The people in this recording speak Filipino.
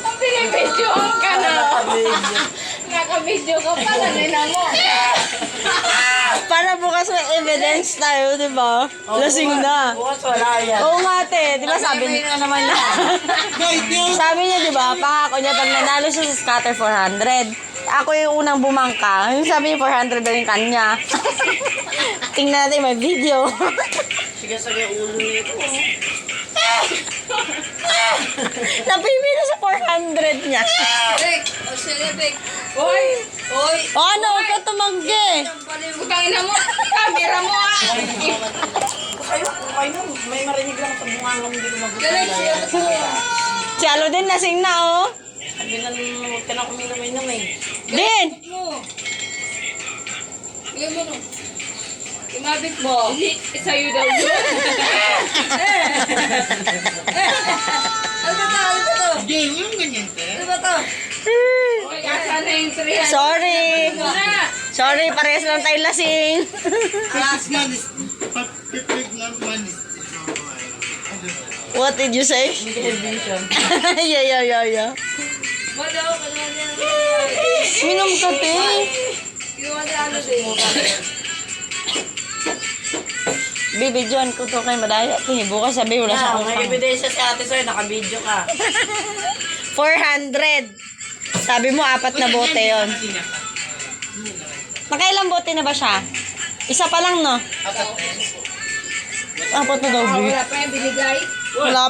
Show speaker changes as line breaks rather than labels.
Ang binibidyoan ka na. Naka-video ka pala, nila mo.
Para bukas may evidence tayo, di ba? Lasing na.
Bukas wala yan.
Oo nga, te. Di ba sabi niya naman niya? Sabi niya, di ba? Pangako niya pag nanalo siya sa scatter 400. Ako yung unang bumangka. Yung sabi niya 400 daw yung kanya. Tingnan natin, may video.
Sige, ulo nito.
Napimi na sa 400 niya.
Bek, o sila, Bek. Hoy! Hoy!
Ano? Huwag ka tumanggi.
Butang ina mo! Camera mo ah!
Kayo na. May marinig lang sa bunga lang hindi ko
Galing siya
magustuhan.
ko.
Si Alo din, lasing na, oh.
Sabi na huwag ka na kuminom-inom eh.
Din!
Mo. Bigyan mo no. Imabit mo. Sa'yo daw yun. Ano ba to? Ano ba to?
Hindi, yung ganyan, te.
Ano ba to? Hoy, asa na yung 300?
Sorry.
Ano na?
Sorry, parehas lang tayo lasing.
This man is, pregnant man is,
What did you say? Yeah.
Wala ko na yan.
Minom ka, te.
Yung ano din.
Bibidyoan ko to kay Madaya. Te, bukas sabi, wala sa
May
akong
ebidensya si ate sir, naka-video ka.
400. Sabi mo, 4 na bote yon. Nakailang bote na ba siya? Isa pa lang, no? Apat na daw,
Wala pa yung binigay.
Wala